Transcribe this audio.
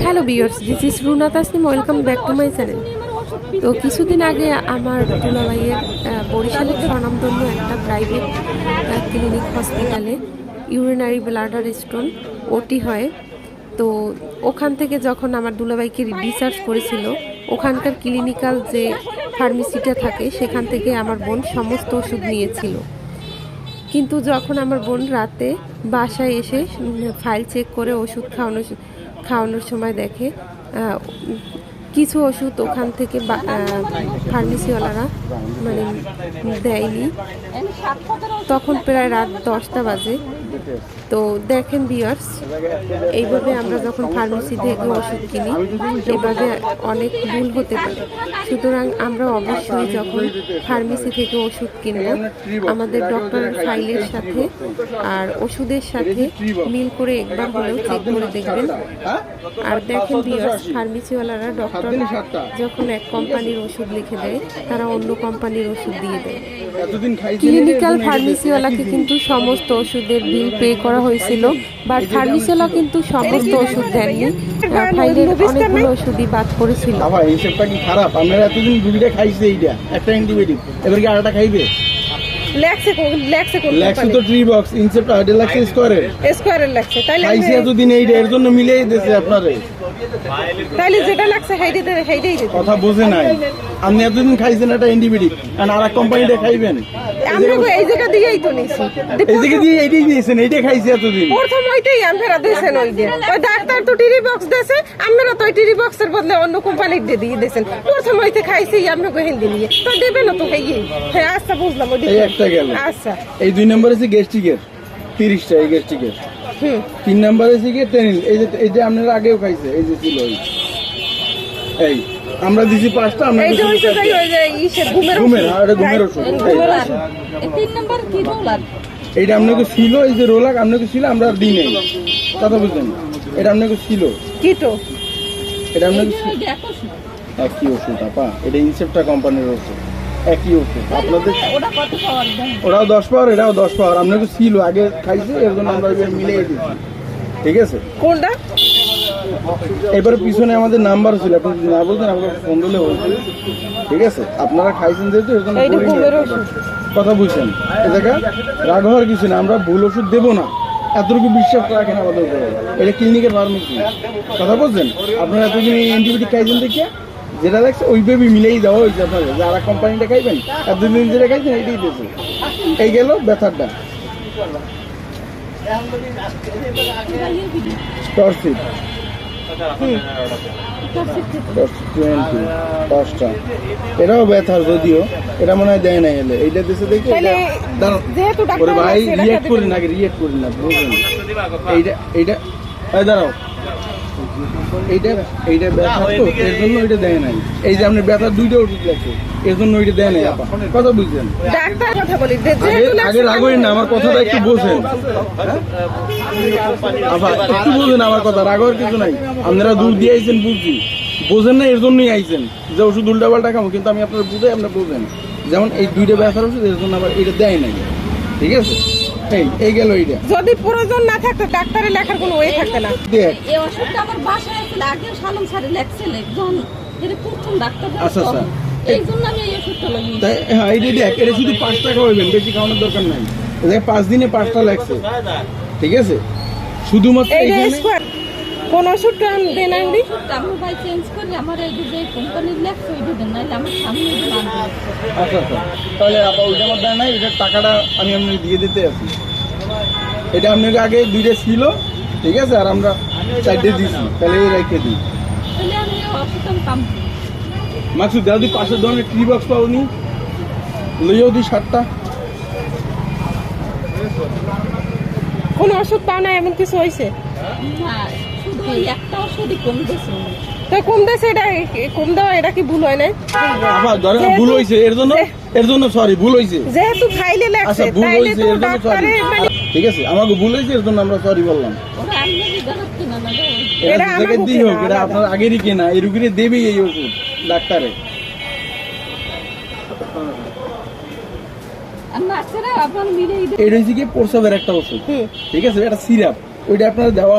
Hello viewers, this is Runa Tasnim, welcome back to my channel. তো কিছুদিন আগে আমার দুলাভাইয়ের বরিশালের স্বনামধন্য একটা প্রাইভেট ক্লিনিক হসপিটালে ইউরিনারি ব্লাডার স্টোন ওটি হয়। তো ওখান থেকে যখন আমার দুলাভাইকে ডিসচার্জ করেছিল, ওখানকার ক্লিনিক্যাল যে ফার্মেসিটা থাকে সেখান থেকে আমার বোন সমস্ত ওষুধ নিয়েছিল। কিন্তু যখন আমার বোন রাতে বাসায় এসে ফাইল চেক করে ওষুধ খাওয়ানোর সময় দেখে কিছু ওষুধ ওখান থেকে ফার্মেসিওয়ালারা মানে দেয়নি। তখন প্রায় রাত 10টা বাজে। তো দেখেন ভিউয়ার্স, এইভাবে আমরা যখন ফার্মেসি থেকে ওষুধ কিনি এভাবে অনেক ভুল হতে পারে। সুতরাং আমরা অবশ্যই যখন ফার্মেসি থেকে ওষুধ কিনব আমাদের ডক্টরের ফাইলের সাথে আর ওষুধের সাথে মিল করে একবার হলেও চেক করে দেখবেন। আর দেখেন ভিউয়ার্স, ফার্মেসিওয়ালারা ডক্টর যখন এক কোম্পানির ওষুধ লিখে দেয় তারা অন্য কোম্পানির ওষুধ দিয়ে দেয়। ক্লিনিক্যাল ফার্মেসিওয়ালাকে কিন্তু সমস্ত ওষুধের বিল পে করা হয়েছিল, বাট ফার্মেসিওয়ালা কিন্তু সমস্ত ওষুধ দেননি, ফাইলের অনেকগুলো ওষুধই বাদ পড়েছিল। এই হিসেবটা কি খারাপ? আপনারা এতদিন দুইটা খাইছে, এইটা একটা অ্যান্টিবায়োটিক, এবার কি আরেকটা খাইবে? ল্যাক্সে তো ট্রি বক্স ইনসেপ্ট আর ল্যাক্সে স্কয়ারের ল্যাক্সে তাইলে খাইছে এতদিন এইটা, এর জন্য মিলেই দিয়েছে আপনারে। তাইলে যেটা লাগছে হেইটাই দিতে কথা বুঝে নাই। আপনি এতদিন খাইছেন একটা অ্যান্টিবায়োটিক আর আরেক কোম্পানিটা খাইবেন। আমরা এই জায়গা দিয়েই তো নিছি, এই জায়গা দিয়ে এইটাই দিয়েছেন, এইটা খাইছে এতদিন। প্রথম ওইটাই আমরা দিয়েছেন, ওই যে ওই ডাক্তার তো টিরি বক্স দিয়েছে, আমরা তো ওই টিরি বক্সের বদলে অন্য কোম্পানির দিয়ে দিয়েছেন। প্রথম ওইতে খাইছি আমরা হিন্দি নিয়ে তো দেবে না তো। হ্যাঁ আচ্ছা বুঝলাম। এই একটা গেল। আচ্ছা এই 2 নম্বর আছে গ্যাস্ট্রিকের 30টা, এই গ্যাস্ট্রিকের 3 নম্বর আছে কি টেনিল, এই যে আপনারা আগেও খাইছে, এই যে ছিল এই আমরা দিছি 5টা। আমরা এই যে হইছে যাই ওই যে ইসে ঘুমের ওষুধ। 3 নাম্বার কি রোলার, এইটা আপনাকে ছিল, এই যে রোলাক আপনাকে ছিল, আমরা দিই নাই। কথা বুঝলেন? এটা আপনাকে ছিল কি তো এটা আপনাকে একই ওষুধ আপা, এটা ইনসেপ্টা কোম্পানির ওষুধ, একই ওষুধ আপনাদের। ওরাও 10 পাওয়ার, এটাও 10 পাওয়ার, আপনাকে ছিল আগে খাইছে, এর জন্য আমরা মিলিয়ে দিচ্ছি। ঠিক আছে? কোনটা? এবারে পিছনে আমাদের নাম্বার ছিল, আপনি যদি না বলতেন আপনাকে ফোন দিলে বলতেন। ঠিক আছে? আপনারা খাইছেন যেহেতু এর জন্য কথা বুঝছেন। এ জায়গা রাগ হওয়ার কিছু না, আমরা ভুল ওষুধ দেবো না, এতটুকু বিশ্বাস রাখেন আমাদের উপরে। এটা ক্লিনিকের ফার্মেসি, কথা বলছেন। আপনারা এতদিন অ্যান্টিবায়োটিক খাইছেন দেখিয়া যেটা লাগছে ওইভাবে মিলেই দেওয়া হয়েছে আপনাদের। যারা কোম্পানিটা খাইবেন এতদিন যেটা খাইছেন এইটাই দিয়েছে। এই গেল ব্যথারটা টর্সিড 20 এটাও ব্যথার, যদিও এটা মনে হয় দেয় না। এলে এইটা দেশে দেখি ভাই রিয়েক্ট করি না, রিয়েক্ট করি না, বুঝলেন? এইটা দাঁড়াও, এইটা ব্যথা তো এর জন্য ওইটা দেয় নাই। এই যে আপনার ব্যথার 2টা ওষুধ লাগছে, এর জন্য ওইটা দেয় নাই। কথা বুঝছেন? আগে রাগেন না, আমার কথাটা একটু বোঝেন। একটু বোঝেন আমার কথা, রাগের কিছু নাই। আপনারা দূর দিয়ে আইছেন বুঝছি, বোঝেন না, এর জন্যই আইছেন যে ওষুধ উল্টা পাল্টা খাবো। কিন্তু আমি আপনারা বুঝে আপনারা বোঝেন, যেমন এই 2টা ব্যথার ওষুধ এর জন্য আবার এটা দেয় নাই। ঠিক আছে? এই গেল এইটা। যদি প্রয়োজন না থাকতো ডাক্তারের লেখার কোনো ওয়ে থাকতো না। দেখ এই ওষুধটা আমার বাসায় আছে, আগে শালম স্যারে লেখছিল একজন, এটা প্রথম ডাক্তার। আচ্ছা এই জন্য আমি এই ওষুধটা লাগিয়েছি। তাই হ্যাঁ, এইটা দেখ, এটা শুধু 5 টাকা হইবেন, বেশি খাওয়ানোর দরকার নাই। দেখ 5 দিনে 5টা লাগছে। ঠিক আছে? শুধুমাত্র কোন ওষুধটা দেন আনবি? আমি ভাই চেঞ্জ করি, আমার এই যে কোম্পানির লেখছে ওইটা দেন, নাহলে আমার সামনে মানবে। আচ্ছা তাহলে ওইটা আমার দেয় নাই, এটার টাকাটা আমি আপনাকে দিয়ে দিতে আছি। এটা আপনাকে আগে 2টা ছিল, ঠিক আছে, আর আমরা 4টে দিয়েছি, তাহলে এই রেখে দিই। তাহলে আমি ওষুধটা কাম মাকসুদ দাদি 5 ধরনের ট্রি বক্স পাওনি, লইও দিই 7টা। কোন ওষুধ পাও না এমন কিছু হয়েছে? না, শুধু ওই একটা ওষুধই কম দিয়েছে। তো কম দিয়েছে, এটা কম দেওয়া এটা কি ভুল হয় না? ভুল হয়েছে, এর জন্য সরি, ভুল হয়েছে যেহেতু ফাইলে লাগছে ভুল হয়েছে, এর জন্য সরি। ঠিক আছে, আমাকে ভুল হয়েছে, এর জন্য আমরা সরি বললাম। এটা দিয়ে হোক, এটা আপনার আগেরই কেনা, এই রুগীরে দেবেই এই ওষুধ ডাক্তারে। এটা হচ্ছে কি প্রস্রাবের একটা ওষুধ, ঠিক আছে, এটা সিরাপ, ওইটা আপনার দেওয়া